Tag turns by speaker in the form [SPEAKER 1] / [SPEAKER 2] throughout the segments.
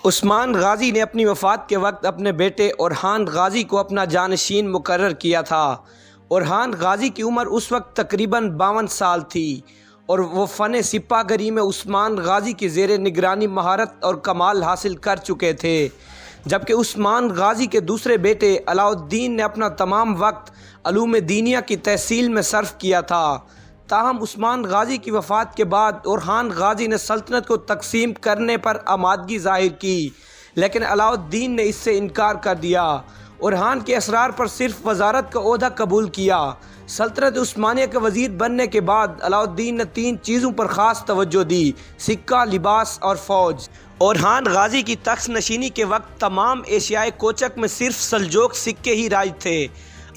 [SPEAKER 1] عثمان غازی نے اپنی وفات کے وقت اپنے بیٹے اورحان غازی کو اپنا جانشین مقرر کیا تھا۔ اورحان غازی کی عمر اس وقت تقریباً 52 سال تھی اور وہ فن سپہ گری میں عثمان غازی کی زیر نگرانی مہارت اور کمال حاصل کر چکے تھے، جبکہ عثمان غازی کے دوسرے بیٹے علاء الدین نے اپنا تمام وقت علوم دینیہ کی تحصیل میں صرف کیا تھا۔ تاہم عثمان غازی کی وفات کے بعد اورحان غازی نے سلطنت کو تقسیم کرنے پر آمادگی ظاہر کی، لیکن علاء الدین نے اس سے انکار کر دیا۔ اورحان کے اصرار پر صرف وزارت کا عہدہ قبول کیا۔ سلطنت عثمانیہ کے وزیر بننے کے بعد علاء الدین نے 3 چیزوں پر خاص توجہ دی: سکہ، لباس اور فوج۔ اورحان غازی کی تخت نشینی کے وقت تمام ایشیائے کوچک میں صرف سلجوق سکے ہی رائج تھے۔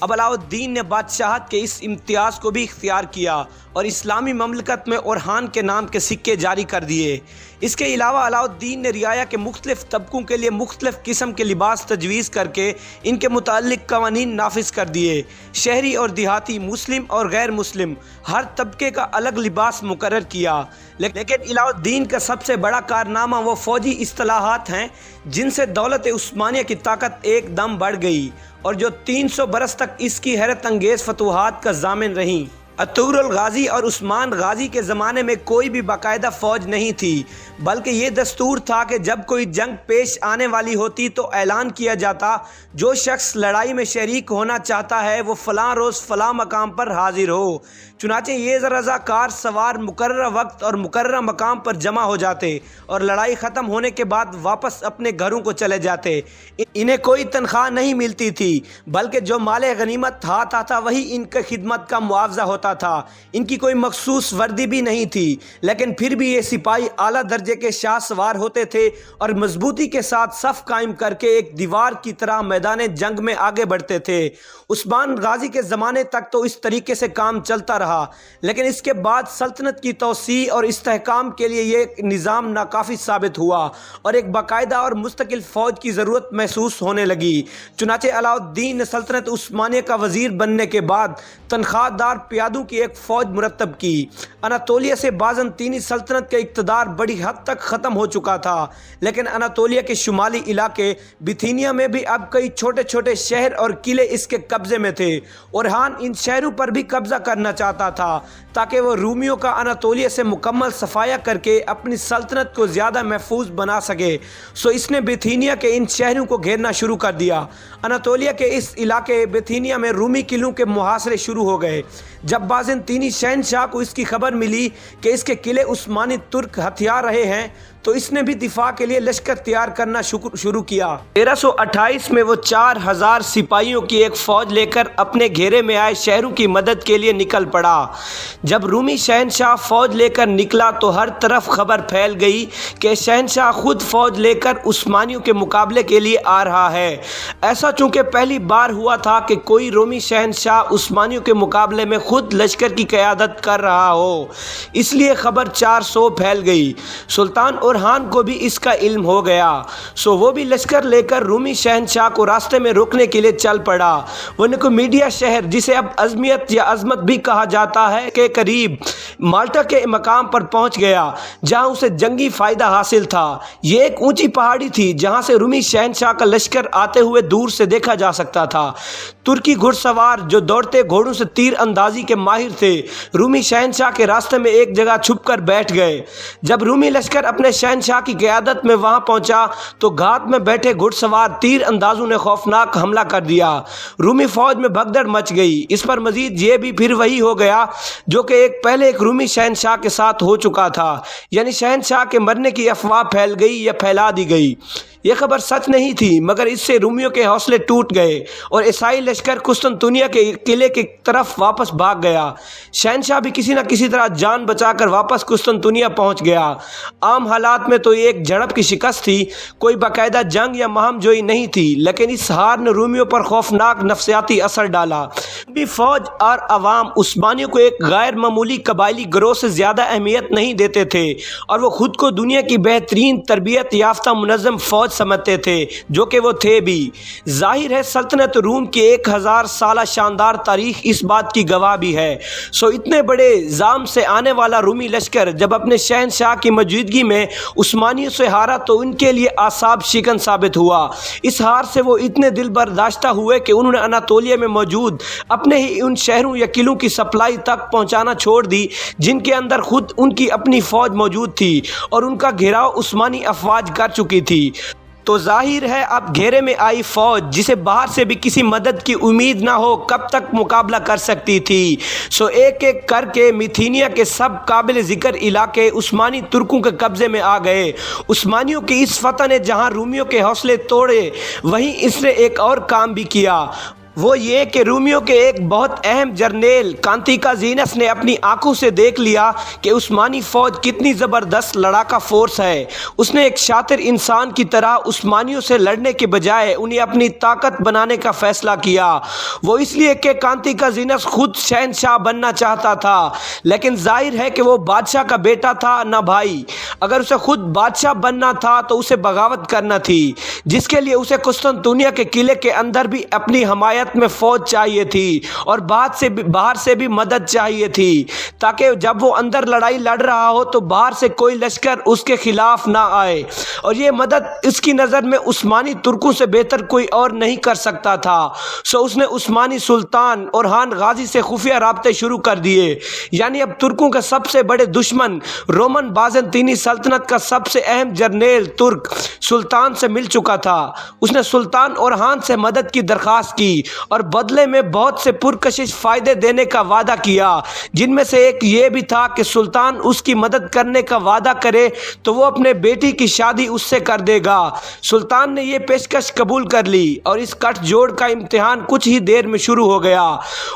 [SPEAKER 1] اب علاء الدین نے بادشاہت کے اس امتیاز کو بھی اختیار کیا اور اسلامی مملکت میں اورحان کے نام کے سکے جاری کر دیے۔ اس کے علاوہ علاء الدین نے رعایا کے مختلف طبقوں کے لیے مختلف قسم کے لباس تجویز کر کے ان کے متعلق قوانین نافذ کر دیے۔ شہری اور دیہاتی، مسلم اور غیر مسلم، ہر طبقے کا الگ لباس مقرر کیا۔ لیکن علاء الدین کا سب سے بڑا کارنامہ وہ فوجی اصطلاحات ہیں جن سے دولت عثمانیہ کی طاقت ایک دم بڑھ گئی اور جو 300 برس تک اس کی حیرت انگیز فتوحات کا ضامن رہیں۔ عطور الغازی اور عثمان غازی کے زمانے میں کوئی بھی باقاعدہ فوج نہیں تھی، بلکہ یہ دستور تھا کہ جب کوئی جنگ پیش آنے والی ہوتی تو اعلان کیا جاتا، جو شخص لڑائی میں شریک ہونا چاہتا ہے وہ فلاں روز فلاں مقام پر حاضر ہو۔ چنانچہ یہ رضاکار سوار مقررہ وقت اور مقررہ مقام پر جمع ہو جاتے اور لڑائی ختم ہونے کے بعد واپس اپنے گھروں کو چلے جاتے۔ انہیں کوئی تنخواہ نہیں ملتی تھی، بلکہ جو مال غنیمت ہاتھ آتا وہی ان کی خدمت کا معاوضہ ہوتا تھا۔ ان کی کوئی مخصوص وردی بھی نہیں تھی، لیکن پھر بھی یہ سپاہی اعلیٰ درجے کے شاہ سوار ہوتے تھے اور مضبوطی کے ساتھ صف قائم کر کے ایک دیوار کی طرح میدان جنگ میں آگے بڑھتے تھے۔ عثمان غازی کے زمانے تک تو اس طریقے سے کام چلتا رہا، لیکن اس کے بعد سلطنت کی توسیع اور استحکام کے لیے یہ نظام ناکافی ثابت ہوا اور ایک باقاعدہ اور مستقل فوج کی ضرورت محسوس ہونے لگی۔ چنانچہ علاء الدین نے سلطنت عثمانیہ کا وزیر بننے کے بعد تنخواہ دار پیادوں کی ایک فوج مرتب کی۔ اناطولیہ سے بازنطینی سلطنت کا اقتدار بڑی حد تک ختم ہو چکا تھا، لیکن اناطولیہ کے شمالی علاقے بتھینیا میں بھی اب کئی چھوٹے چھوٹے شہر اور قلعے اس کے قبضے میں تھے۔ اورحان ان شہروں پر بھی قبضہ کرنا چاہتا تھا تاکہ وہ رومیوں کا اناطولیہ سے مکمل صفایا کر کے اپنی سلطنت کو زیادہ محفوظ بنا سکے۔ سو اس نے بتھینیا کے ان شہروں کو گھیرنا شروع کر دیا۔ اناطولیہ کے اس علاقے بتھینیا میں رومی قلعوں کے محاصرے شروع ہو گئے۔ جب بازنطینی شہنشاہ کو اس کی خبر ملی کہ اس کے قلعے عثمانی ترک ہتھیار رہے ہیں تو اس نے بھی دفاع کے لیے لشکر تیار کرنا شروع کیا۔ 1328 میں وہ 4000 سپاہیوں کی ایک فوج لے کر اپنے گھیرے میں آئے شہروں کی مدد کے لیے نکل پڑا۔ جب رومی شہنشاہ فوج لے کر نکلا تو ہر طرف خبر پھیل گئی کہ شہنشاہ خود فوج لے کر عثمانیوں کے مقابلے کے لیے آ رہا ہے۔ ایسا چونکہ پہلی بار ہوا تھا کہ کوئی رومی شہنشاہ عثمانیوں کے مقابلے میں خود لشکر کی قیادت کر رہا ہو، اس لیے خبر 400 پھیل گئی۔ سلطان اورحان کو بھی اس کا علم ہو گیا، سو وہ بھی لشکر لے کر رومی شہنشاہ کو راستے میں روکنے کے لیے چل پڑا۔ وہ نکومیڈیا شہر، جسے اب عظمیت یا عظمت بھی کہا جاتا ہے، کے قریب مالٹا کے مقام پر پہنچ گیا جہاں اسے جنگی فائدہ حاصل تھا۔ یہ ایک اونچی پہاڑی تھی جہاں سے رومی شہنشاہ کا لشکر آتے ہوئے دور سے دیکھا جا سکتا تھا۔ ترکی گھڑ سوار جو دوڑتے گھوڑوں سے تیر اندازی کے ماہر تھے، رومی شہنشاہ کے راستے میں ایک جگہ چھپ کر بیٹھ گئے۔ جب رومی لشکر اپنے شہنشاہ کی قیادت میں وہاں پہنچا تو گھات میں بیٹھے گھڑ سوار تیر اندازوں نے خوفناک حملہ کر دیا۔ رومی فوج میں بھگدڑ مچ گئی۔ اس پر مزید یہ بھی پھر وہی ہو گیا جو کہ پہلے ایک رومی شہنشاہ کے ساتھ ہو چکا تھا، یعنی شہنشاہ کے مرنے کی افواہ پھیل گئی یا پھیلا دی گئی۔ یہ خبر سچ نہیں تھی، مگر اس سے رومیوں کے حوصلے ٹوٹ گئے اور عیسائی لشکر قسطنطنیہ کے قلعے کی طرف واپس بھاگ گیا۔ شہنشاہ بھی کسی نہ کسی طرح جان بچا کر واپس قسطنطنیہ پہنچ گیا۔ عام حالات میں تو یہ ایک جھڑپ کی شکست تھی، کوئی باقاعدہ جنگ یا مہم جوئی نہیں تھی، لیکن اس ہار نے رومیوں پر خوفناک نفسیاتی اثر ڈالا۔ رومی فوج اور عوام عثمانیوں کو ایک غیر معمولی قبائلی گروہ سے زیادہ اہمیت نہیں دیتے تھے اور وہ خود کو دنیا کی بہترین تربیت یافتہ منظم فوج فوج سمجھتے تھے، جو کہ وہ تھے بھی۔ ظاہر ہے سلطنت روم کی 1000 سالہ شاندار تاریخ اس بات کی گواہ بھی ہے۔ اتنے بڑے زام سے آنے والا رومی لشکر جب اپنے شہنشاہ کی موجودگی میں عثمانیوں سے ہارا تو ان کے لیے اعصاب شکن ثابت ہوا۔ اس ہار سے وہ اتنے دل برداشتہ ہوئے کہ انہوں نے اناطولیہ میں موجود اپنے ہی ان شہروں یا قلعوں کی سپلائی تک پہنچانا چھوڑ دی جن کے اندر خود ان کی اپنی فوج موجود تھی اور ان کا گھیراؤ عثمانی افواج کر چکی تھی۔ تو ظاہر ہے اب گھیرے میں آئی فوج جسے باہر سے بھی کسی مدد کی امید نہ ہو کب تک مقابلہ کر سکتی تھی۔ ایک ایک کر کے میتھینیا کے سب قابل ذکر علاقے عثمانی ترکوں کے قبضے میں آ گئے۔ عثمانیوں کی اس فتح نے جہاں رومیوں کے حوصلے توڑے وہیں اس نے ایک اور کام بھی کیا، وہ یہ کہ رومیوں کے ایک بہت اہم جرنیل کانتیکازینس نے اپنی آنکھوں سے دیکھ لیا کہ عثمانی فوج کتنی زبردست لڑاکا فورس ہے۔ اس نے ایک شاطر انسان کی طرح عثمانیوں سے لڑنے کے بجائے انہیں اپنی طاقت بنانے کا فیصلہ کیا۔ وہ اس لیے کہ کانتیکازینس خود شہنشاہ بننا چاہتا تھا، لیکن ظاہر ہے کہ وہ بادشاہ کا بیٹا تھا نہ بھائی۔ اگر اسے خود بادشاہ بننا تھا تو اسے بغاوت کرنا تھی، جس کے لیے اسے قسطنطنیہ کے قلعے کے اندر بھی اپنی حمایت میں فوج چاہیے تھی اور باہر سے بھی مدد چاہیے تھی، تاکہ جب وہ اندر لڑائی لڑ رہا ہو تو باہر سے کوئی لشکر اس کے خلاف نہ آئے، اور یہ مدد اس کی نظر میں عثمانی ترکوں سے بہتر کوئی اور نہیں کر سکتا تھا۔ اس نے عثمانی سلطان اورحان غازی سے خفیہ رابطے شروع کر دیے، یعنی اب ترکوں کے سب سے بڑے دشمن رومن بازنطینی سلطنت کا سب سے اہم جرنیل ترک سلطان سے مل چکا تھا۔ اس نے سلطان اورحان سے مدد کی درخواست کی اور بدلے میں بہت سے پرکشش فائدے دینے کا وعدہ کیا، جن میں سے ایک یہ بھی تھا کہ سلطان اس کی مدد کرنے کا وعدہ کرے تو وہ اپنے بیٹی کی شادی اس سے کر دے گا۔ سلطان نے یہ پیشکش قبول کر لی اور اس کٹ جوڑ کا امتحان کچھ ہی دیر میں شروع ہو گیا۔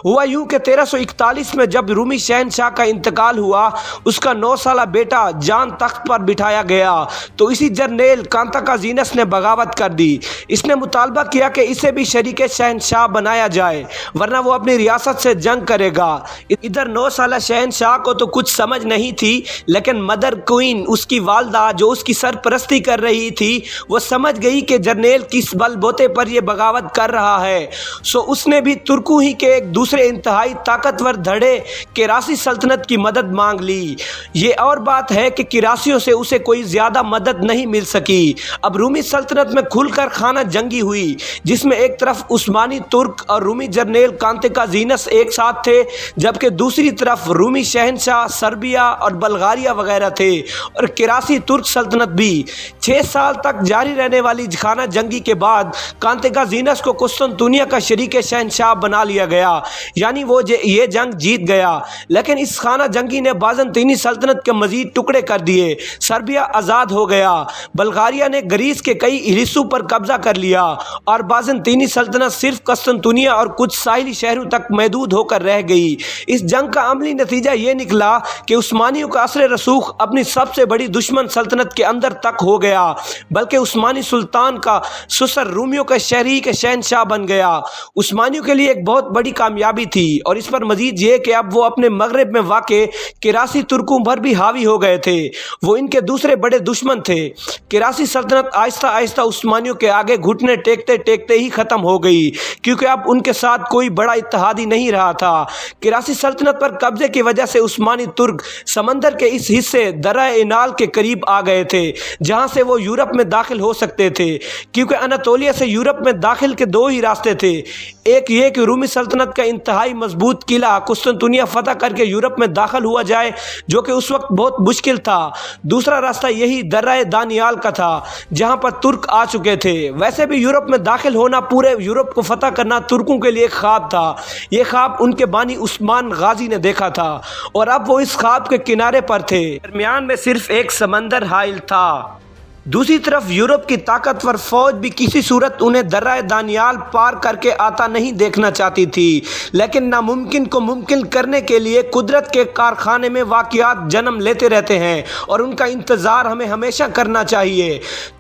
[SPEAKER 1] ہوا یوں کہ 1341 میں جب رومی شہنشاہ کا انتقال ہوا، اس کا 9 سالہ بیٹا جان تخت پر بٹھایا گیا تو اسی جرنیل کانتیکازینس نے بغاوت کر دی۔ اس نے مطالبہ کیا کہ اسے بھی شریک شہنشاہ بنایا جائے، ورنہ وہ اپنی ریاست سے جنگ کرے گا۔ ادھر 9 سالہ شہنشاہ کو تو کچھ سمجھ نہیں تھی، لیکن مدر کوئین اس کی والدہ جو اس کی سرپرستی کر رہی تھی، وہ سمجھ گئی کہ جرنیل کس بل بوتے پر یہ بغاوت کر رہا ہے۔ اس نے بھی ترکوں ہی کے ایک دوسرے انتہائی طاقتور دھڑے کراسی سلطنت کی مدد مانگ لی۔ یہ اور بات ہے کہ کراسیوں سے اسے کوئی زیادہ مدد نہیں مل سکی۔ اب رومی سلطنت میں کھل کر خانہ جنگی ہوئی، جس میں ایک طرف عثمانی ترک اور رومی جرنیل کانتیکازینس ایک ساتھ تھے، جبکہ دوسری طرف رومی شہنشاہ سربیا اور بلغاریہ وغیرہ تھے، اور کراسی ترک سلطنت بھی۔ 6 سال تک جاری رہنے والی خانہ جنگی کے بعد کانتیکازینس کو قسطنطنیہ کا شریک شہنشاہ بنا لیا گیا، یعنی وہ یہ جنگ جیت گیا۔ لیکن اس خانہ جنگی نے بازنطینی سلطنت کے مزید ٹکڑے کر دیے۔ سربیا آزاد ہو گیا، بلغاریہ نے گریس کے کئی حصوں پر قبضہ کر لیا، اور بازنطینی سلطنت صرف قسطنطنیہ اور کچھ ساحلی شہروں تک محدود ہو کر رہ گئی۔ اس جنگ کا عملی نتیجہ یہ نکلا کہ عثمانیوں کا اثر رسوخ اپنی سب سے بڑی دشمن سلطنت کے اندر تک ہو گیا، بلکہ عثمانی سلطان کا سسر رومیوں کا شہری کے شہنشاہ بن گیا۔ عثمانیوں کے لیے ایک بہت بڑی کامیابی تھی، اور اس پر مزید یہ کہ اب وہ اپنے مغرب میں واقع کراسی ترکوں پر بھی حاوی ہو گئے تھے۔ وہ ان کے دوسرے بڑے دشمن تھے۔ کراسی سلطنت آہستہ آہستہ عثمانیوں کے آگے گھٹنے ٹیکتے ٹیکتے ہی ختم ہو گئی، کیونکہ اب ان کے ساتھ کوئی بڑا اتحادی نہیں رہا تھا۔ کراسی سلطنت پر قبضے کی وجہ سے عثمانی ترک سمندر کے اس حصے درہ اینال کے قریب آ گئے تھے، جہاں سے وہ یورپ میں داخل ہو سکتے تھے، کیونکہ اناطولیہ سے یورپ میں داخل کے 2 ہی راستے تھے۔ ایک یہ کہ رومی سلطنت کا انتہائی مضبوط قلعہ قسطنطنیہ فتح کر کے یورپ میں داخل ہوا جائے، جو کہ اس وقت بہت مشکل تھا۔ دوسرا راستہ یہی درہ دانیال کا تھا، جہاں پر ترک آ چکے تھے۔ ویسے بھی یورپ میں داخل ہونا، پورے یورپ کو فتح کرنا ترکوں کے لیے ایک خواب تھا۔ یہ خواب ان کے بانی عثمان غازی نے دیکھا تھا، اور اب وہ اس خواب کے کنارے پر تھے۔ درمیان میں صرف ایک سمندر حائل تھا۔ دوسری طرف یورپ کی طاقتور فوج بھی کسی صورت انہیں درہ دانیال پار کر کے آتا نہیں دیکھنا چاہتی تھی، لیکن ناممکن کو ممکن کرنے کے لیے قدرت کے کارخانے میں واقعات جنم لیتے رہتے ہیں، اور ان کا انتظار ہمیں ہمیشہ کرنا چاہیے۔